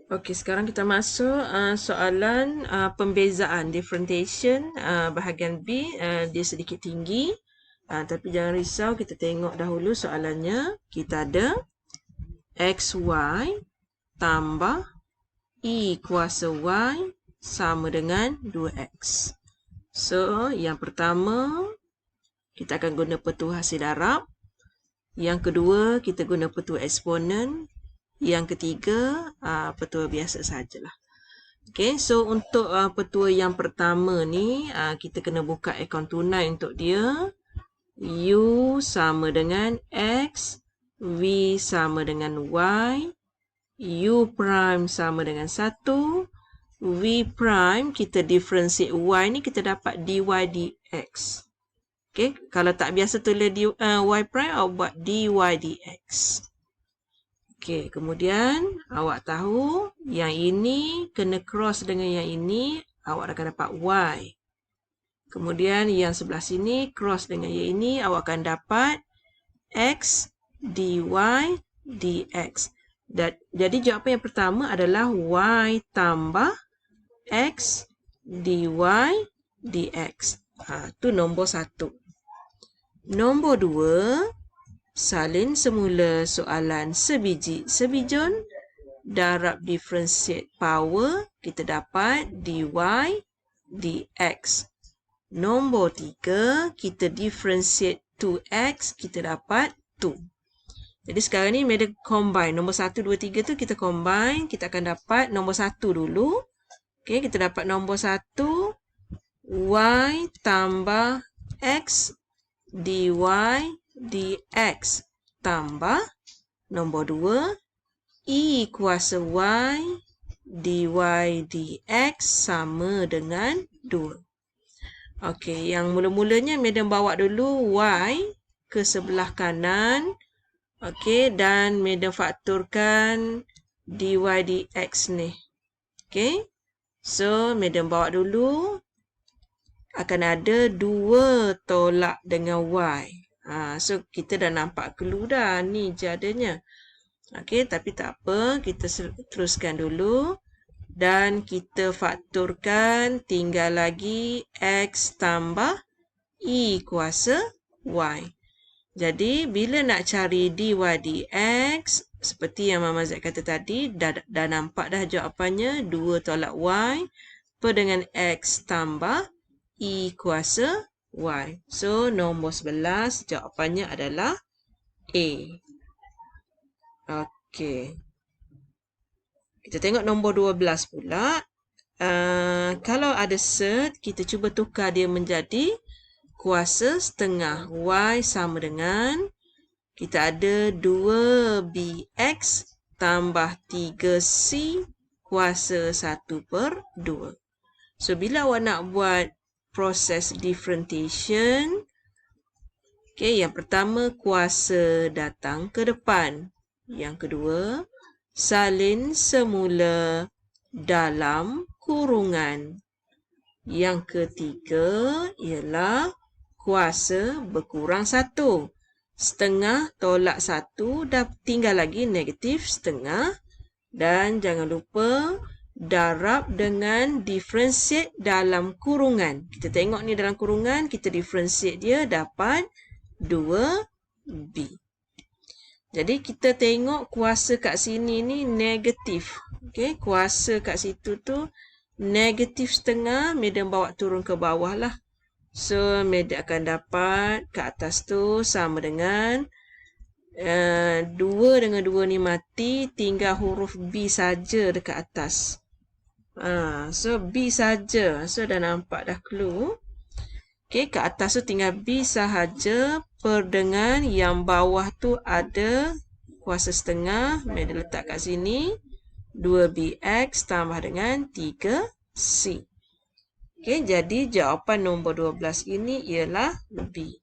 Okey, sekarang kita masuk soalan pembezaan differentiation bahagian B. Dia sedikit tinggi. Tapi jangan risau, kita tengok dahulu soalannya. Kita ada XY tambah E kuasa Y sama dengan 2X. So, yang pertama, kita akan guna petua hasil darab. Yang kedua, kita guna petua eksponen. Yang ketiga, petua biasa sajalah. Okay, so untuk petua yang pertama ni, kita kena buka akaun tunai untuk dia. U sama dengan X, V sama dengan Y, U prime sama dengan 1, V prime kita differentiate Y ni kita dapat dy dx. Okay, kalau tak biasa tulis Y prime, awak buat dy dx. Okey, kemudian awak tahu yang ini kena cross dengan yang ini, awak akan dapat Y. Kemudian yang sebelah sini cross dengan yang ini, awak akan dapat X dy dx. Jadi jawapan yang pertama adalah Y tambah X dy dx. Itu nombor 1. Nombor 2, salin semula soalan sebiji sebijon, darab differentiate power, kita dapat dy dx. Nombor 3, kita differentiate 2x, kita dapat 2. Jadi sekarang ni method combine. Nombor 1, 2, 3 tu kita combine, kita akan dapat nombor 1 dulu. Okay, kita dapat nombor 1, y tambah x dy dx tambah nombor 2 E kuasa Y dy dx sama dengan 2. Okey, yang mula-mulanya Madam bawa dulu Y ke sebelah kanan. Okey, dan Madam fakturkan dy dx ni. Okey, so Madam bawa dulu. Akan ada 2 tolak dengan Y. So, kita dah nampak clue dah. Ni jadanya. Okey, tapi tak apa. Kita teruskan dulu. Dan kita fakturkan. Tinggal lagi X tambah E kuasa Y. Jadi, bila nak cari dy dx, seperti yang Mama Zat kata tadi, dah nampak dah jawapannya. 2 tolak Y per dengan X tambah E kuasa Y. So, nombor 11 jawapannya adalah A. Okey. Kita tengok nombor 12 pula. Kalau ada cert, kita cuba tukar dia menjadi kuasa setengah. Y sama dengan, kita ada 2bx tambah 3c kuasa 1/2. So, bila awak nak buat proses differentiation, okay, yang pertama kuasa datang ke depan. Yang kedua, salin semula dalam kurungan. Yang ketiga ialah kuasa berkurang 1. Setengah tolak 1, dah tinggal lagi negatif setengah. Dan jangan lupa darab dengan differentiate dalam kurungan. Kita tengok ni dalam kurungan, kita differentiate dia dapat 2b. Jadi kita tengok kuasa kat sini ni negatif. Okey, kuasa kat situ tu negatif setengah, Madam bawa turun ke bawah lah. So, Madam akan dapat kat atas tu sama dengan 2 dengan 2 ni mati, tinggal huruf B saja dekat atas. So, B saja. So, dah nampak dah clue. Okey, kat atas tu tinggal B sahaja per dengan yang bawah tu ada kuasa setengah. Madam letak kat sini. 2bx tambah dengan 3c. Okey, jadi jawapan nombor 12 ini ialah B.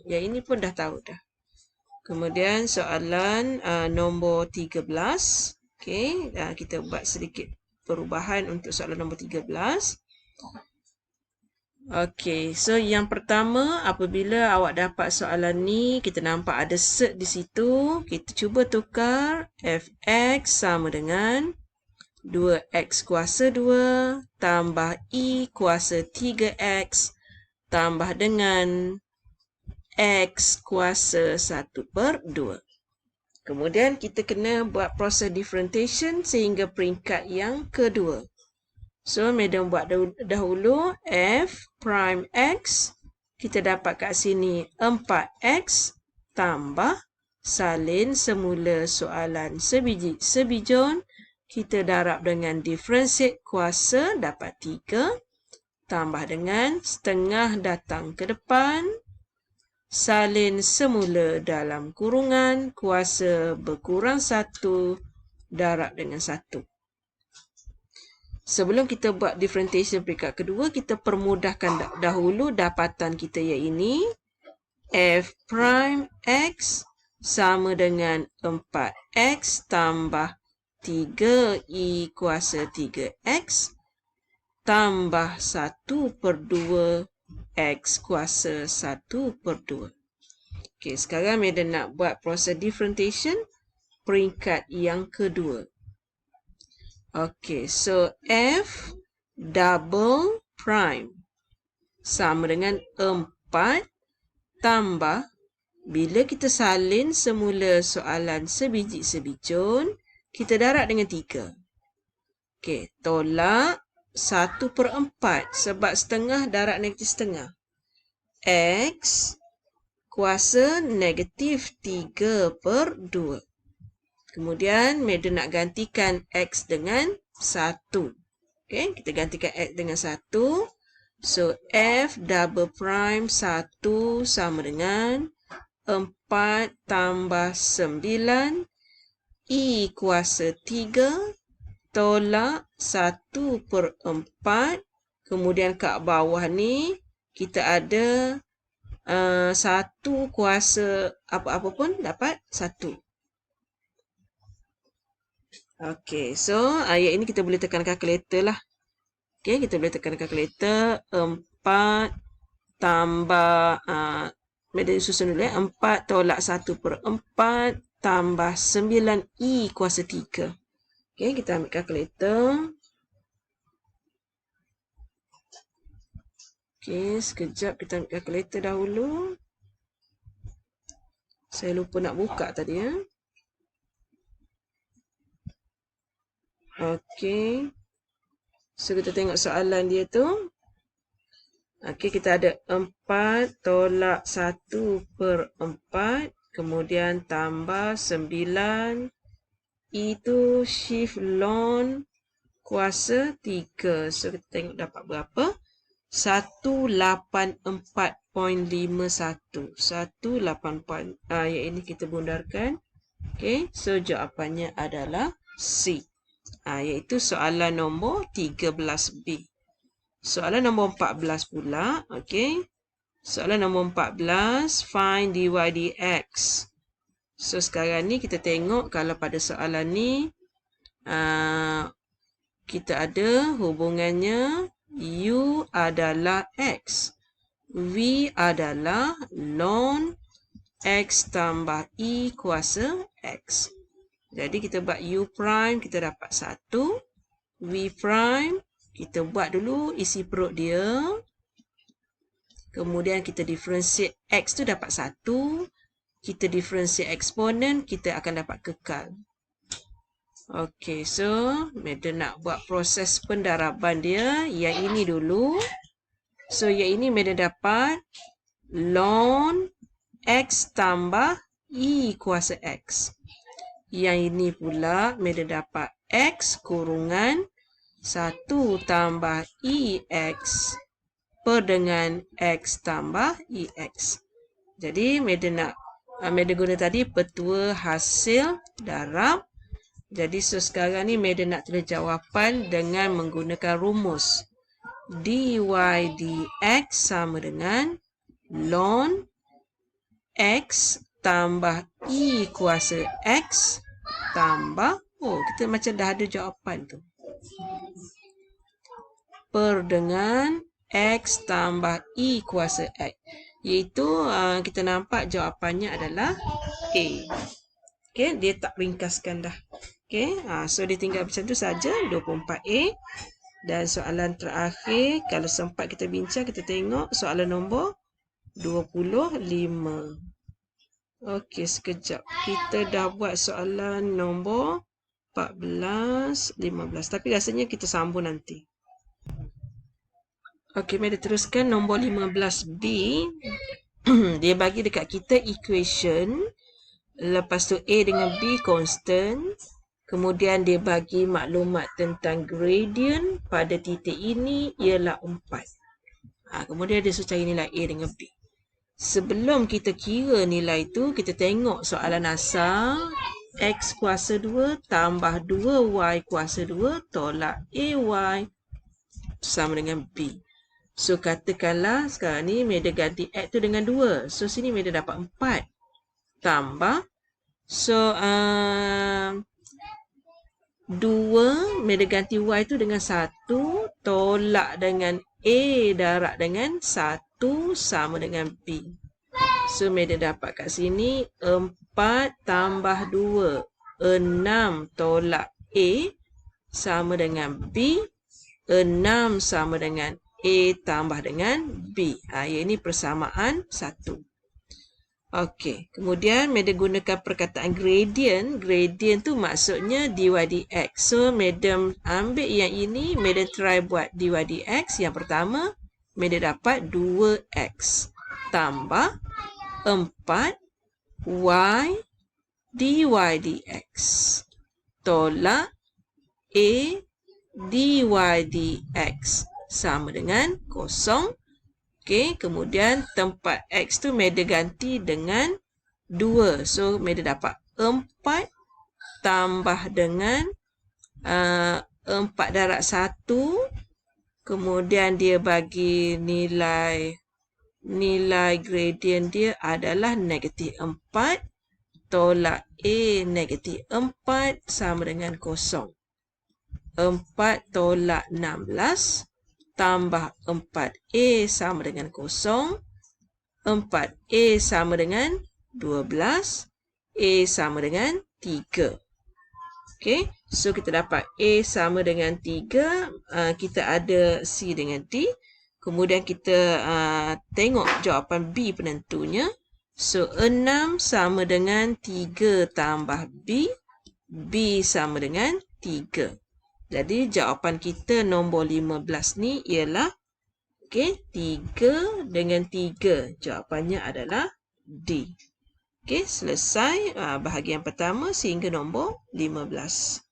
Yang ini pun dah tahu dah. Kemudian soalan nombor 13. Okey, kita buat sedikit perubahan untuk soalan nombor 13. Okey, so yang pertama, apabila awak dapat soalan ni, kita nampak ada cert di situ. Kita cuba tukar fx sama dengan 2x kuasa 2 tambah I kuasa 3x tambah dengan x kuasa 1/2. Kemudian kita kena buat proses differentiation sehingga peringkat yang kedua. So, Madam buat dahulu f prime x. Kita dapat kat sini 4x tambah salin semula soalan sebiji sebijon. Kita darab dengan differentiate kuasa dapat 3. Tambah dengan setengah datang ke depan. Salin semula dalam kurungan, kuasa berkurang 1, darab dengan 1. Sebelum kita buat differentiation peringkat kedua, kita permudahkan dahulu dapatan kita iaitu f prime x sama dengan 4x tambah 3i kuasa 3x tambah 1/2 x kuasa 1/2. Okey, sekarang Madam nak buat proses differentiation peringkat yang kedua. Okey, so f double prime sama dengan 4 tambah, bila kita salin semula soalan sebiji sebijon, kita darab dengan 3. Okey, tolak 1/4 sebab setengah darab negatif setengah. X kuasa negatif 3/2. Kemudian, Madam nak gantikan X dengan 1. Okay, kita gantikan X dengan 1. So, F double prime 1 sama dengan 4 tambah 9. I kuasa 3 tolak 1/4. Kemudian kat bawah ni, kita ada 1 kuasa apa-apa pun dapat 1. Okey, so ayat ini kita boleh tekan kalkulator lah. Okey, kita boleh tekan kalkulator. 4 tambah, Madam susun dulu 4 tolak 1/4 tambah 9i kuasa 3. Okey, kita ambil kalkulator. Okey, sekejap kita ambil kalkulator dahulu. Saya lupa nak buka tadi ya. Okey. So, kita tengok soalan dia tu. Okey, kita ada 4 tolak 1/4. Kemudian tambah 9. Itu shift ln kuasa 3. So, kita tengok dapat berapa. 184.51. 184. Yang ini kita bundarkan. Okey, so jawapannya adalah C. Iaitu soalan nombor 13B. Soalan nombor 14 pula. Okey. Soalan nombor 14, find dy dx. So, sekarang ni kita tengok kalau pada soalan ni, kita ada hubungannya U adalah X. V adalah ln X tambah I kuasa X. Jadi, kita buat U prime, kita dapat 1. V prime, kita buat dulu isi perut dia. Kemudian, kita differentiate X tu dapat 1. Kita differentiate eksponen, kita akan dapat kekal. Okey, so, Madam nak buat proses pendaraban dia. Yang ini dulu. So, yang ini Madam dapat ln X tambah I kuasa X. Yang ini pula, Madam dapat X kurungan 1 tambah IX per dengan X tambah IX. Jadi, Madam guna tadi petua hasil darab. Jadi, so sekarang ni Madam nak tulis jawapan dengan menggunakan rumus. Dy dx sama dengan ln X tambah I kuasa X tambah, kita macam dah ada jawapan tu. Per dengan X tambah I kuasa X. Iaitu kita nampak jawapannya adalah A. Okay, dia tak ringkaskan dah. Okey, so dia tinggal macam tu saja 24A. Dan soalan terakhir, kalau sempat kita bincang, kita tengok soalan nombor 25. Okey, sekejap. Kita dah buat soalan nombor 14, 15. Tapi rasanya kita sambung nanti. Okey, mari teruskan nombor 15B. Dia bagi dekat kita equation. Lepas tu A dengan B constant. Kemudian dia bagi maklumat tentang gradient pada titik ini ialah 4. Kemudian dia suruh cari nilai A dengan B. Sebelum kita kira nilai tu, kita tengok soalan asal. X kuasa 2 tambah 2Y kuasa 2 tolak AY sama dengan B. So, katakanlah sekarang ni Meda ganti X tu dengan 2. So, sini Meda dapat 4. Tambah. So, 2 Meda ganti Y tu dengan 1 tolak dengan A darab dengan 1 sama dengan B. So, Meda dapat kat sini 4 tambah 2. 6 tolak A sama dengan B. 6 sama dengan A tambah dengan B. Yang ini persamaan 1. Okey, kemudian Meda gunakan perkataan gradient. Gradient tu maksudnya dy dx. So, Meda ambil yang ini, Meda try buat dy dx. Yang pertama, Meda dapat 2x tambah 4y dy dx tolak a dy dx sama dengan 0. Okey, kemudian tempat x tu Meda ganti dengan 2. So, Meda dapat 4 tambah dengan 4 darab 1. Kemudian dia bagi nilai gradient dia adalah negatif 4 tolak A negatif 4 sama dengan 0. 4 tolak 16 tambah 4A sama dengan 0. 4A sama dengan 12. A sama dengan 3. Okey, so kita dapat A sama dengan 3. Kita ada C dengan D. Kemudian kita tengok jawapan B penentunya. So, 6 sama dengan 3 tambah B. B sama dengan 3. Jadi, jawapan kita nombor 15 ni ialah 3 dengan 3. Jawapannya adalah D. Okey, selesai bahagian pertama sehingga nombor 15.